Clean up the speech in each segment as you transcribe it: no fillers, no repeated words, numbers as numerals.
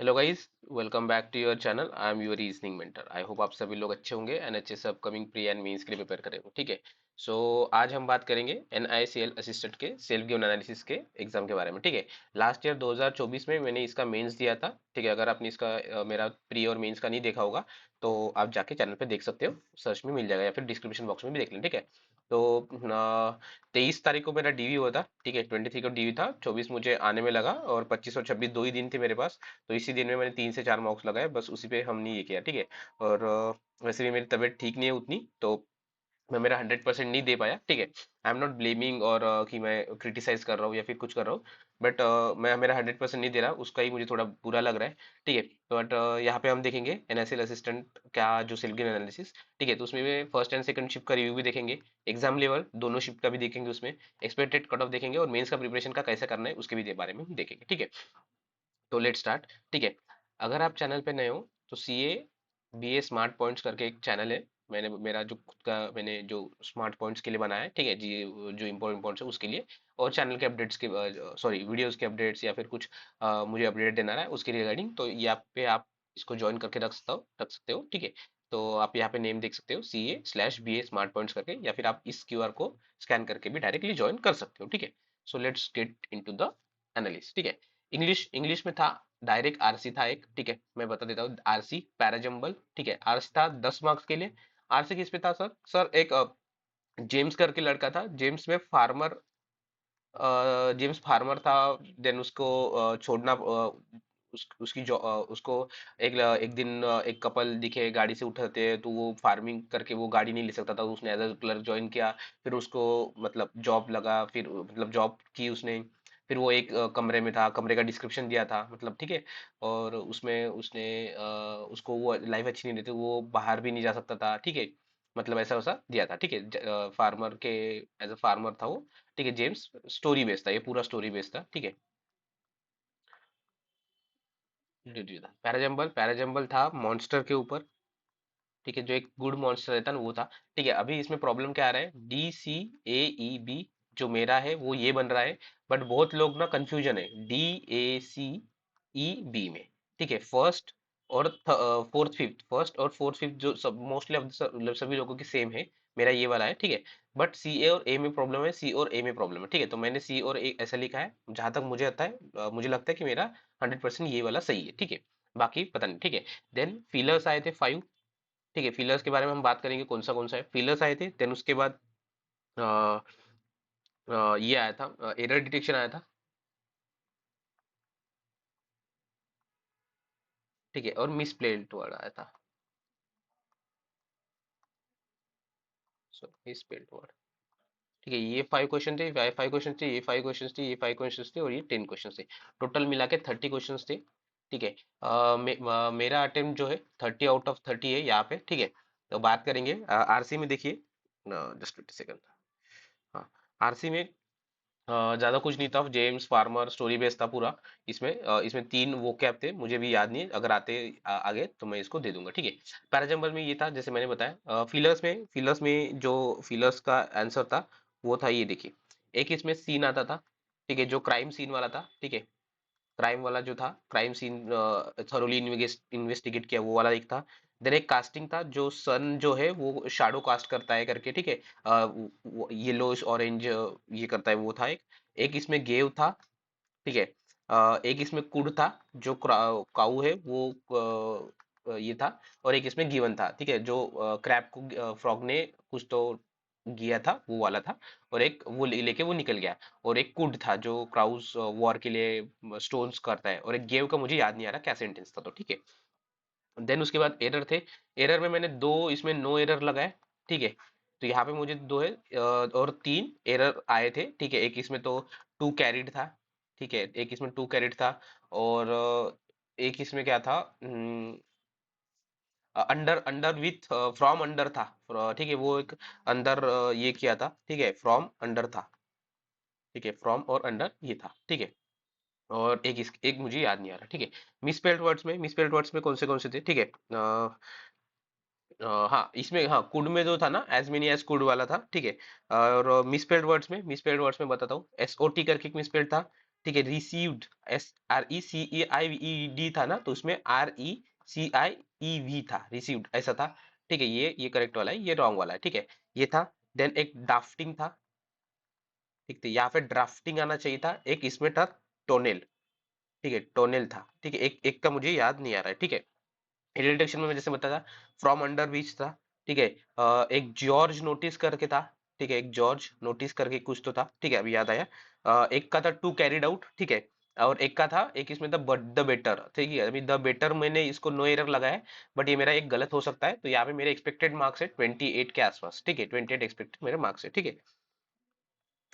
Hello guys, welcome back to your channel. I am your reasoning mentor. I hope आप सभी लोग अच्छे होंगे एंड अच्छे से अपकमिंग प्री एंड मेंस के लिए प्रिपेयर करेंगे। ठीक है। सो आज हम बात करेंगे NICL असिस्टेंट के सेल्फ गिवन एनालिसिस के एग्जाम के बारे में। ठीक है। लास्ट ईयर 2024 में मैंने इसका मेंस दिया था। ठीक है। अगर आपने इसका मेरा प्री और मेंस का नहीं देखा होगा तो आप जाके चैनल पे देख सकते हो, सर्च में मिल जाएगा या फिर डिस्क्रिप्शन बॉक्स में भी देख लें। ठीक है। तो 23 तारीख को मेरा डीवी हुआ था। ठीक है। 23 को डीवी था, 24 मुझे आने में लगा और 25 और 26 दो ही दिन थे मेरे पास। तो इसी दिन में मैंने 3 से 4 मॉक्स लगाए, बस उसी पे हमने ये किया। ठीक है। और वैसे भी मेरी तबीयत ठीक नहीं है उतनी, तो मैं मेरा 100% नहीं दे पाया। ठीक है। आई एम नॉट ब्लेमिंग और कि मैं क्रिटिसाइज कर रहा हूँ या फिर कुछ कर रहा हूँ, बट मैं मेरा 100% नहीं दे रहा, उसका ही मुझे थोड़ा बुरा लग रहा है। ठीक है। तो बट यहाँ पे हम देखेंगे NSL असिस्टेंट का जो सिल्गिन एनालिसिस। ठीक है। तो उसमें भी फर्स्ट एंड सेकंड शिफ्ट का रिव्यू भी देखेंगे, एग्जाम लेवल दोनों शिफ्ट का भी देखेंगे, उसमें एक्सपेक्टेड कट ऑफ देखेंगे और मेंस का प्रिपरेशन का कैसे करना है उसके भी बारे में हम देखेंगे। ठीक है। तो लेट स्टार्ट। ठीक है। अगर आप चैनल पे नए हो तो CA BA स्मार्ट पॉइंट्स करके एक चैनल है। मैंने मेरा जो खुद का मैंने जो स्मार्ट पॉइंट्स के लिए बनाया है। ठीक है जी। जो इम्पोर्टेंट है उसके लिए, और चैनल के अपडेट्स के, सॉरी वीडियोस के अपडेट्स या फिर कुछ मुझे अपडेट देना है उसके रिगार्डिंग, तो यहाँ पे आप इसको ज्वाइन करके रख सकते हो। ठीक है। तो आप यहाँ पे नेम देख सकते हो, CA/BA स्मार्ट पॉइंट्स करके, या फिर आप इस QR को स्कैन करके भी डायरेक्टली ज्वाइन कर सकते हो। ठीक है। So let's get into the analysis. ठीक है। इंग्लिश इंग्लिश में था, डायरेक्ट आरसी था एक। ठीक है। मैं बता देता हूँ, आरसी पैराजम्बल। ठीक है। आरसी था 10 मार्क्स के लिए। आरसी किस पे था सर? सर एक जेम्स करके लड़का था, जेम्स में फार्मर, जेम्स फार्मर था। देन उसको छोड़ना, उसकी जो उसको एक दिन एक कपल दिखे गाड़ी से उठते, तो वो फार्मिंग करके वो गाड़ी नहीं ले सकता था, तो उसने एज अ क्लर्क ज्वाइन किया। फिर उसको मतलब जॉब लगा, फिर मतलब जॉब की उसने। फिर वो एक कमरे में था, कमरे का डिस्क्रिप्शन दिया था मतलब। ठीक है। और उसमें उसने उसको वो लाइफ अच्छी नहीं रहती, वो बाहर भी नहीं जा सकता था। ठीक है। मतलब ऐसा वैसा दिया था। ठीक है। फार्मर के, एज अ फार्मर था वो। ठीक है। जेम्स स्टोरी बेस्ड था, ये पूरा स्टोरी बेस्ड था। ठीक है। था पैराजम्बल, पैराजम्बल था मॉन्स्टर के ऊपर। ठीक है। जो एक गुड मॉन्स्टर रहता है ना, वो था। ठीक है। अभी इसमें प्रॉब्लम क्या आ रहा है, DCAEB जो मेरा है वो ये बन रहा है, बट बहुत लोग ना कंफ्यूजन है DACEB में। ठीक है। फर्स्ट और फोर्थ फिफ्थ, फर्स्ट और फोर्थ फिफ्थ जो सब मोस्टली सभी लोगों की सेम है। मेरा ये वाला है। ठीक है। बट CA और A में प्रॉब्लम है, C और A में प्रॉब्लम है। ठीक है। तो मैंने C और A ऐसा लिखा है, जहां तक मुझे आता है, मुझे लगता है कि मेरा 100% ये वाला सही है। ठीक है। बाकी पता नहीं। ठीक है। देन फिलर्स आए थे 5। ठीक है। फिलर्स के बारे में हम बात करेंगे, कौन सा है। फिलर्स आए थे, देन उसके बाद अ, ये आया था, एरर डिटेक्शन आया था। ठीक है। और मिसप्लेस्ड वर्ड आया था। सो मिसप्लेस्ड वर्ड। ठीक है। ये 5 क्वेश्चन थे, 5 क्वेश्चन थे, ये 5 क्वेश्चन थे, ये 5 क्वेश्चन थे, और ये 10 क्वेश्चन थे। टोटल मिला के 30 क्वेश्चन थे। ठीक है। मेरा अटेम्प्ट जो है 30 आउट ऑफ 30 है यहाँ पे। ठीक है। तो बात करेंगे आरसी में। देखिए, जस्ट सेकंड। हाँ। आरसी में ज्यादा कुछ नहीं था, जेम्स फार्मर स्टोरी बेस्ड था पूरा। इसमें 3 वो कैप थे, मुझे भी याद नहीं है, अगर आते आगे तो मैं इसको दे दूंगा। ठीक है। पैराजम्बल में ये था जैसे मैंने बताया। फिलर्स में जो फिलर्स का आंसर था वो था, ये देखिए। एक इसमें सीन आता था। ठीक है। जो क्राइम सीन वाला था। ठीक है। क्राइम वाला जो था, क्राइम सीन थरोली इन्वेस्टिगेट किया, वो वाला एक था। देन एक कास्टिंग था, जो सन जो है वो शैडो कास्ट करता है करके। ठीक है। येलोश ऑरेंज ये करता है, वो था एक। एक इसमें गेव था। ठीक है। एक इसमें कुड था, जो काऊ है वो ये था। और एक इसमें गिवन था। ठीक है। जो क्रैब को फ्रॉग ने कुछ तो किया था, वो वाला था। और एक वो लेके वो निकल गया। और एक कुड था जो क्राउस वॉर के लिए स्टोन्स करता है। और एक गेव का मुझे याद नहीं आ रहा क्या सेंटेंस था, तो ठीक है। देन उसके बाद एरर थे। एरर में मैंने दो इसमें नो एरर लगाए। ठीक है। तो यहाँ पे मुझे दो है, और 3 एरर आए थे। ठीक है। एक इसमें तो टू कैरिड था। ठीक है। एक इसमें टू कैरिड था। और एक इसमें क्या था, under under with from under था। ठीक है। वो एक अंदर ये किया था। ठीक है। फ्रॉम अंडर था। ठीक है। फ्रॉम और अंडर ये था। ठीक है। और एक मुझे याद नहीं आ रहा। ठीक है। मिसस्पेल्ड वर्ड्स में कौन से थे? ठीक है। हाँ, इसमें हाँ, कुड में जो था ना, एज मेनी एज कुड वाला था। ठीक है। और मिसस्पेल्ड वर्ड्स में बताता हूँ, SOT करके एक मिसस्पेल्ड था। ठीक है, रिसीव्ड, RECEIVED था ना, तो उसमें RECIEV था, रिसीव्ड ऐसा था। ठीक है, ये करेक्ट वाला है, ये रॉन्ग वाला है। ठीक है, ये था। देन एक ड्राफ्टिंग था। ठीक है, यहाँ पे ड्राफ्टिंग आना चाहिए था। एक इसमें था टोनेल। ठीक है, टोनेल था। ठीक है, एक एक का मुझे याद नहीं आ रहा है। ठीक है, डिटेक्शन में मैं जैसे बताया था, फ्रॉम अंडर बीच था। ठीक है, एक जॉर्ज नोटिस करके था। ठीक है, एक जॉर्ज नोटिस करके कुछ तो था। ठीक है, अभी याद आया। एक का था टू कैरिड आउट। ठीक है, और एक का था, एक इसमें था बट द बेटर। ठीक है, अभी द बेटर मैंने इसको नो एरर लगाया है, बट ये मेरा एक गलत हो सकता है। तो यहाँ पे मेरे एक्सपेक्टेड मार्क्स है 28 के आसपास। ठीक है, 28 एक्सपेक्टेड मेरे मार्क्स है। ठीक है,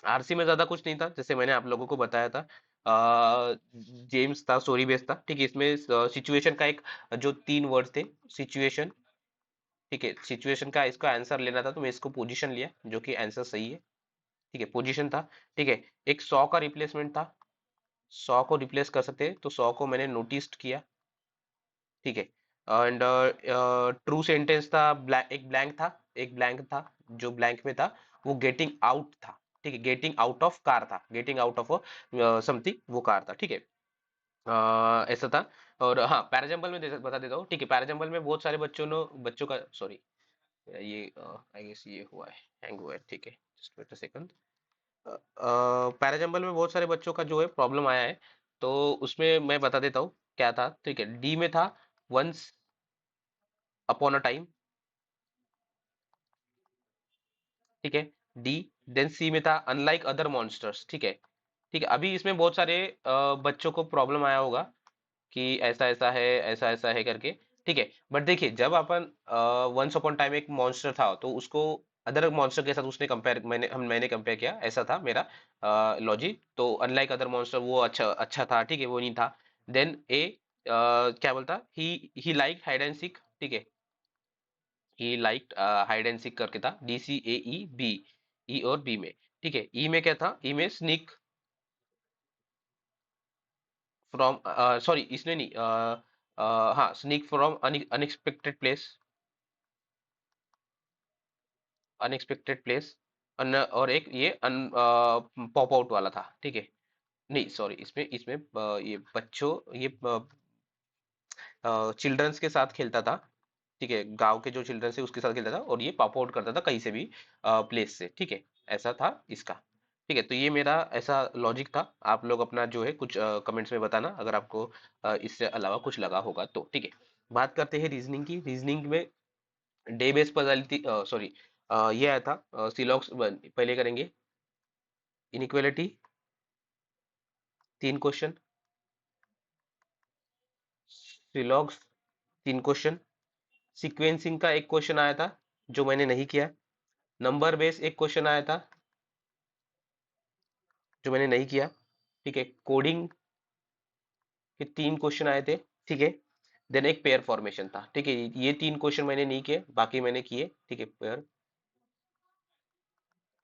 आरसी में ज्यादा कुछ नहीं था, जैसे मैंने आप लोगों को बताया था। जेम्स था, स्टोरी बेस्ड था। ठीक है, इसमें सिचुएशन का एक, जो तीन वर्ड थे, सिचुएशन। ठीक है, सिचुएशन का इसका आंसर लेना था, तो मैं इसको पोजीशन लिया, जो कि आंसर सही है। ठीक है, पोजीशन था। ठीक है, एक 100 का रिप्लेसमेंट था। 100 को रिप्लेस कर सकते हैं, तो 100 को मैंने नोटिस किया। ठीक है, एंड ट्रू सेंटेंस था, एक ब्लैंक था। एक ब्लैंक था, जो ब्लैंक में था वो गेटिंग आउट था। ठीक है, गेटिंग आउट ऑफ कार था, गेटिंग आउट ऑफ समथिंग, वो कार था। ठीक है, ऐसा था। और हाँ, पैराजम्बल में बता देता हूँ। ठीक है, पैराजम्बल में बहुत सारे बच्चों का, सॉरी, ये आई गेस ये हुआ है, हैंग हुआ है। ठीक है, just wait a second. Parajumble में बहुत सारे बच्चों का जो है प्रॉब्लम आया है, तो उसमें मैं बता देता हूँ क्या था। ठीक है, डी में था वंस अपॉन अ टाइम। ठीक है, डी। देन सी में था अनलाइक अदर मॉन्स्टर्स। ठीक है। ठीक है, अभी इसमें बहुत सारे बच्चों को प्रॉब्लम आया होगा कि ऐसा ऐसा है, ऐसा ऐसा है करके। ठीक है, बट देखिए, जब अपन वंस अपॉन टाइम एक मॉन्स्टर था, तो उसको अदर मॉन्स्टर के साथ उसने कंपेयर, मैंने कंपेयर किया, ऐसा था मेरा लॉजिक। तो अनलाइक अदर मॉन्स्टर, वो अच्छा अच्छा था। ठीक है, वो नहीं था। देन ए, क्या बोलता, ही लाइक हाइड एंड सीक। ठीक है, ही लाइक हाइड एंड सीक करके था, DCAEB, ई और बी में। ठीक है, ई में क्या था, ई में स्नीक फ्रॉम, सॉरी इसने नहीं, हाँ, sneak from unexpected place, unexpected place. और एक ये पॉप आउट वाला था। ठीक है, नहीं सॉरी, इसमें इसमें ये बच्चों, ये चिल्ड्रंस के साथ खेलता था। ठीक है, गांव के जो चिल्ड्रन है उसके साथ खेलता था, और ये पॉप आउट करता था कहीं से भी प्लेस से। ठीक है, ऐसा था इसका। ठीक है, तो ये मेरा ऐसा लॉजिक था। आप लोग अपना जो है कुछ कमेंट्स में बताना, अगर आपको इससे अलावा कुछ लगा होगा तो। ठीक है, बात करते हैं रीजनिंग की। रीजनिंग में डे बेस्ड पजलिटी, सॉरी, ये आया था सिलॉक्स। पहले करेंगे इनइक्वालिटी, तीन क्वेश्चन। सिलॉक्स, तीन क्वेश्चन। सीक्वेंसिंग का एक क्वेश्चन आया था, जो मैंने नहीं किया। नंबर बेस एक क्वेश्चन आया था, जो मैंने नहीं किया। ठीक है, कोडिंग के तीन क्वेश्चन आए थे। ठीक है, देन एक पेयर फॉर्मेशन था। ठीक है, ये तीन क्वेश्चन मैंने नहीं किए, बाकी मैंने किए। ठीक है, पेयर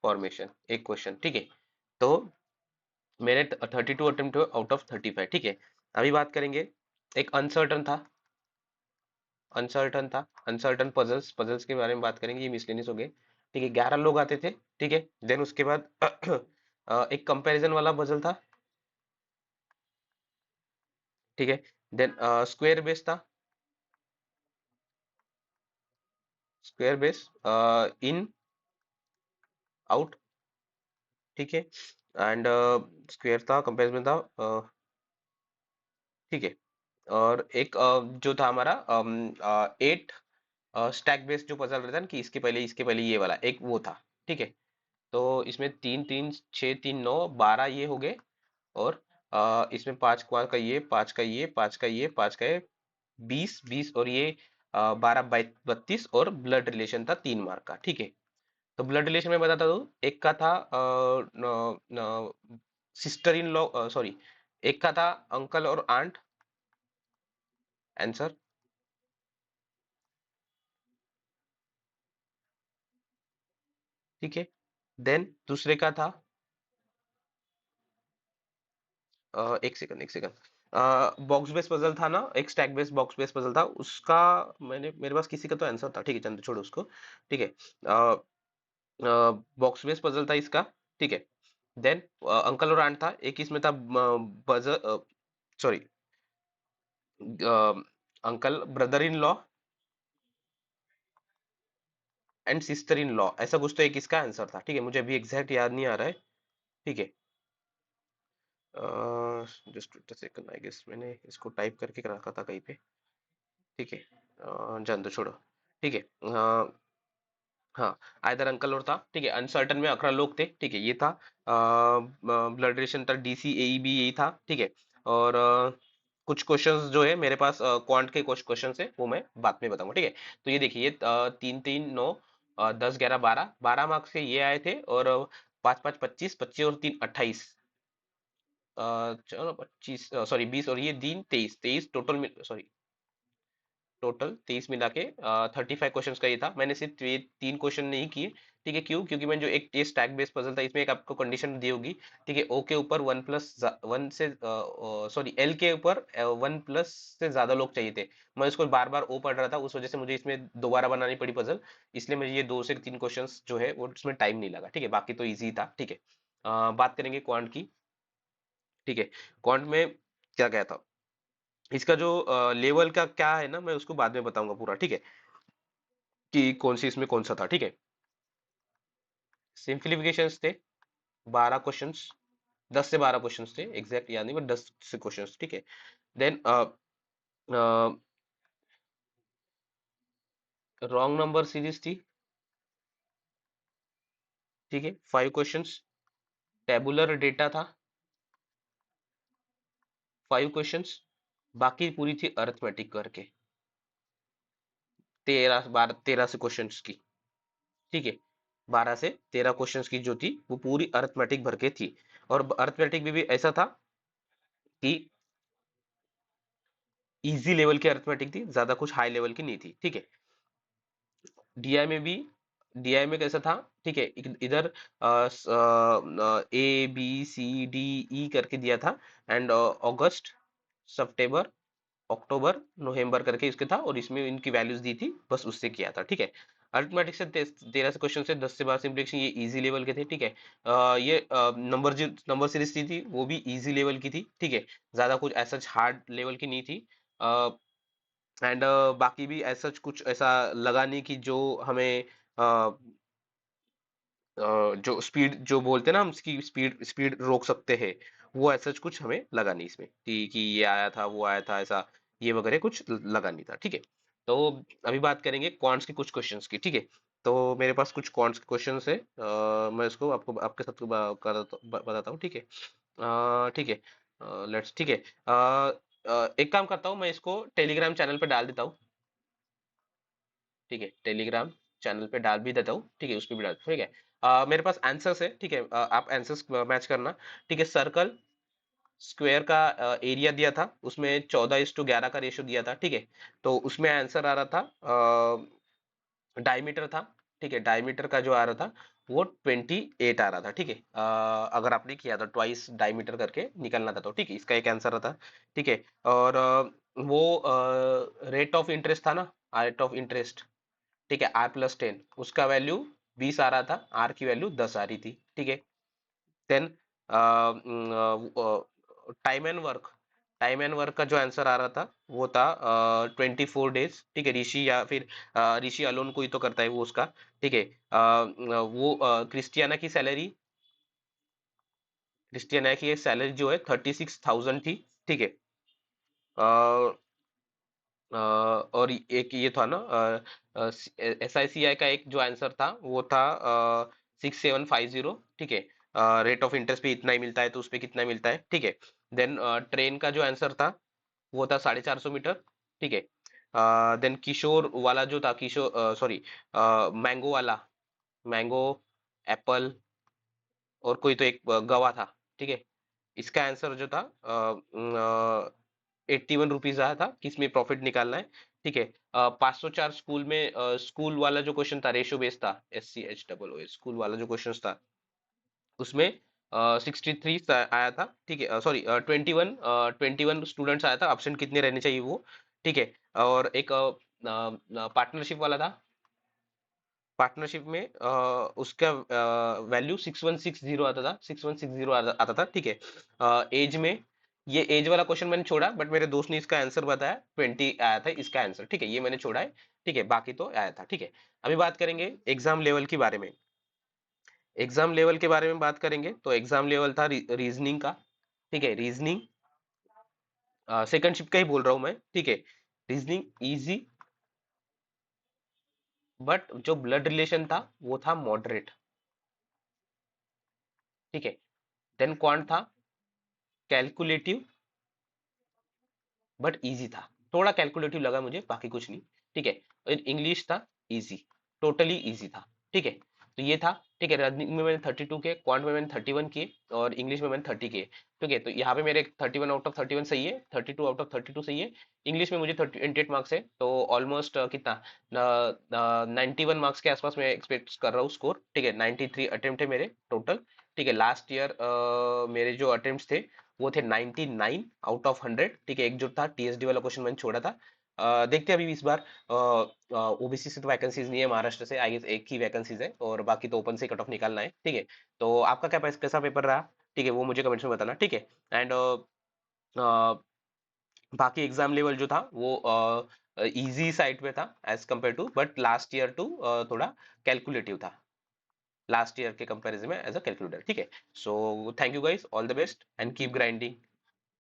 फॉर्मेशन एक क्वेश्चन। ठीक है, तो मेरे 32 अटेम्प्ट आउट ऑफ 35। ठीक है, अभी बात करेंगे, एक अनसर्टन था। अनसर्टन था, अनसर्टन पजल्स, पजल्स के बारे में बात करेंगे, ये मिसलेनियस हो गए। ठीक है, 11 लोग आते थे। ठीक है, देन उसके बाद एक कंपैरिजन वाला पजल था। ठीक है, देन स्क्वायर बेस था। Square base, in out. ठीक है, एंड स्क्वायर था, कंपैरिजन था। ठीक है, और एक जो था हमारा 8 स्टैक बेस्ड जो पजल रहता है ना, कि इसके पहले ये वाला एक वो था। ठीक है, तो इसमें तीन तीन, छः तीन, 9, 12 ये हो गए। और इसमें पांच का ये, पांच का ये, पांच का ये, पांच का ये, 20 20, और ये 12 32, और ब्लड रिलेशन था 3 मार्क का। ठीक है, तो ब्लड रिलेशन में बताता हूँ। एक का था सिस्टर इन लॉ, सॉरी, एक का था अंकल और आंट, आंसर। ठीक है, देन दूसरे का था, एक सेकंड एक सेकंड, बॉक्स बेस पजल था ना, एक stack base box base puzzle था उसका। मेरे पास किसी का तो आंसर था। ठीक है, चंद्र छोड़ो उसको। ठीक है, बॉक्स बेस पजल था इसका। ठीक है, देन अंकल और आंट था, एक इसमें था buzzer, sorry, uncle, brother in law and sister in law, ऐसा कुछ तो एक इसका आंसर था। ठीक है, मुझे अभी एग्जैक्ट याद नहीं आ रहा है। ठीक है, जस्ट सेकंड, आई गेस मैंने इसको टाइप करके रखा था कहीं पे। ठीक है, जान दो, छोड़ो। ठीक है, हाँ, आइदर अंकल और था। ठीक है, अनसर्टन में 11 लोग थे। ठीक है, ये था ब्लड रिलेशन था, DCAEB यही था। ठीक है, और कुछ क्वेश्चंस जो है मेरे पास क्वांट के कुछ क्वेश्चंस है, वो मैं बाद में बताऊंगा। ठीक है, तो ये देखिए, ये 3 3 9 10 11 12 12 मार्क्स के ये आए थे, और 5 5 25 25 और 3 28, चलो 25, सॉरी 20, और ये 3 23 23 टोटल, सॉरी टोटल 23 मिला के 35 क्वेश्चंस का ये था। मैंने सिर्फ ये 3 क्वेश्चन नहीं किए। ठीक है, क्यों? क्योंकि मैं जो एक ये स्टैक बेस्ड पजल था, इसमें एक आपको कंडीशन दी होगी। ठीक है, ओ के ऊपर 1+1 से, सॉरी, एल के ऊपर 1+ से ज्यादा लोग चाहिए थे। मैं इसको बार बार ओ पढ़ रहा था, उस वजह से मुझे इसमें दोबारा बनानी पड़ी पजल। इसलिए मुझे ये 2 से 3 क्वेश्चंस जो है वो इसमें टाइम नहीं लगा। ठीक है, बाकी तो ईजी था। ठीक है, बात करेंगे क्वांट की। ठीक है, क्वांट में क्या क्या था, इसका जो लेवल का क्या है ना, मैं उसको बाद में बताऊंगा पूरा। ठीक है, कि कौन सी इसमें कौन सा था। ठीक है, सिंप्लीफिकेशंस थे 12 क्वेश्चंस, 10 से 12 क्वेश्चंस थे, एग्जैक्ट याद नहीं, बट 10 से क्वेश्चंस। ठीक है, देन रॉन्ग नंबर सीरीज थी। ठीक है, 5 क्वेश्चंस, टेबुलर डेटा था, 5 क्वेश्चंस, बाकी पूरी थी अर्थमेटिक करके, 13 से क्वेश्चंस की। ठीक है, 12 से 13 क्वेश्चंस की जो थी, वो पूरी अर्थमेटिक भर के थी। और अर्थमेटिक में भी ऐसा था कि इजी लेवल की अर्थमेटिक थी, ज्यादा कुछ हाई लेवल की नहीं थी। ठीक है, डीआई में भी, डीआई में कैसा था? ठीक है, इधर A B C D E करके दिया था, एंड अगस्त, सितंबर, अक्टूबर, नवंबर करके इसके था, और इसमें इनकी वैल्यूज दी थी, बस उससे किया था। ठीक है, अरिथमेटिक से 13 से क्वेश्चन से 10 से 12 सिंप्लीफिकेशन, ये इजी लेवल के थे। ठीक है, ये नंबर सीरीज थी वो भी इजी लेवल की थी। ठीक है, ज्यादा कुछ ऐसा हार्ड लेवल की नहीं थी। एंड बाकी भी ऐसा कुछ ऐसा लगा नहीं कि जो हमें जो स्पीड जो बोलते हैं ना, हम इसकी स्पीड स्पीड रोक सकते हैं, वो ऐसा कुछ हमें लगा नहीं इसमें कि ये आया था वो आया था, ऐसा ये वगैरह कुछ लगा नहीं था। ठीक है, तो अभी बात करेंगे क्वांट्स के कुछ क्वेश्चंस की। ठीक है, तो मेरे पास कुछ क्वांट्स के क्वेश्चंस है, मैं इसको आपको आपके साथ बताता हूँ। ठीक है, ठीक है, लेट्स, ठीक है, एक काम करता हूँ, मैं इसको टेलीग्राम चैनल पे डाल देता हूँ। ठीक है, टेलीग्राम चैनल पे डाल भी देता हूँ। ठीक है, उस पर भी डाल, ठीक है। मेरे पास आंसर्स है। ठीक है, आप आंसर्स मैच करना। ठीक है, सर्कल स्क्वायर का एरिया दिया था, उसमें 14:11 का रेशियो दिया था। ठीक है, तो उसमें आंसर आ रहा था, डायमीटर था। ठीक है, डायमीटर का जो आ रहा था वो 28 आ रहा था। ठीक है, अगर आपने किया था ट्वाइस डायमीटर करके निकलना था, तो ठीक है, इसका एक आंसर था। ठीक है, और वो रेट ऑफ इंटरेस्ट था ना, रेट ऑफ इंटरेस्ट। ठीक है, R+10, उसका वैल्यू 20 आ रहा था, आर की वैल्यू 10 आ रही थी। ठीक है, then time and work, time and work का जो आंसर आ रहा था वो था 24 डेज। ठीक है, ऋषि या फिर ऋषि अलोन कोई तो करता है वो उसका। ठीक है, वो क्रिस्टियाना की सैलरी, क्रिस्टियाना की सैलरी जो है 36,000 थी। ठीक है, और एक ये था ना, SICI का एक जो आंसर था वो था 6750। ठीक है, रेट ऑफ इंटरेस्ट पे इतना ही मिलता है, तो उस पे कितना मिलता है। ठीक है, देन ट्रेन का जो आंसर था वो था 450 मीटर। ठीक है, देन किशोर वाला जो था, किशोर, सॉरी, मैंगो वाला, मैंगो, एप्पल, और कोई तो एक गवा था। ठीक है, इसका आंसर जो था 81 रुपीज आया था, किसमें प्रॉफिट निकालना है। ठीक है, 504 स्कूल में, स्कूल वाला जो क्वेश्चन था, रेशियो बेस्ड था, SCHOO स्कूल वाला जो क्वेश्चन था, उसमें 63 आया था। ठीक है, सॉरी, 21 स्टूडेंट्स आया था, एब्सेंट कितने रहने चाहिए वो। ठीक है, और एक पार्टनरशिप वाला था, पार्टनरशिप में उसका वैल्यू 6160 आता था, 6160 आता था, ठीक है। एज में, ये एज वाला क्वेश्चन मैंने छोड़ा, बट मेरे दोस्त ने इसका आंसर बताया, 20 आया था इसका आंसर, ठीक है, ये मैंने छोड़ा है, ठीक है, बाकी तो आया था, ठीक है। अभी बात करेंगे एग्जाम लेवल के बारे में। एग्जाम लेवल के बारे में बात करेंगे तो एग्जाम लेवल था रीजनिंग का, ठीक है, रीजनिंग सेकंड शिफ्ट का ही बोल रहा हूं मैं, ठीक है। रीजनिंग इजी, बट जो ब्लड रिलेशन था वो था मॉडरेट, ठीक है। देन क्वांट था कैलकुलेटिव, बट इजी था, थोड़ा कैलकुलेटिव लगा मुझे, बाकी कुछ नहीं, ठीक है। और इंग्लिश था इजी, टोटली इजी था, ठीक है। तो ये था, ठीक है। रीजनिंग में मैंने 32 किए, क्वांट में मैंने 31 किए, और इंग्लिश में मैंने 30 किए, ठीक है। तो यहाँ पे मेरे 31 आउट ऑफ 31 सही है, 32 आउट ऑफ 32 सही है। इंग्लिश में मुझे 28 मार्क्स है, तो ऑलमोस्ट कितना 91 मार्क्स के आसपास मैं एक्सपेक्ट कर रहा हूँ स्कोर, ठीक है। 93 अटेम्प्ट है मेरे टोटल, ठीक है। लास्ट ईयर मेरे जो अटेम्प्ट थे वो थे 99 आउट ऑफ 100, ठीक है। एक जो था टीएसडी वाला क्वेश्चन मैंने छोड़ा था। देखते हैं अभी इस बार, ओबीसी से तो वैकेंसीज नहीं है, महाराष्ट्र से आई गेस एक ही वैकेंसीज है, और बाकी तो ओपन से कट ऑफ निकालना है, ठीक है। तो आपका क्या कैसा पेपर रहा, ठीक है, वो मुझे कमेंट्स में बताना, ठीक है। एंड बाकी एग्जाम लेवल जो था वो इजी साइड पे था as compare to, but last year too थोड़ा कैलकुलेटिव था, लास्ट ईयर के कंपैरिजन में एज अ कैलकुलेटर, ठीक है। So thank you guys, all the best and keep grinding.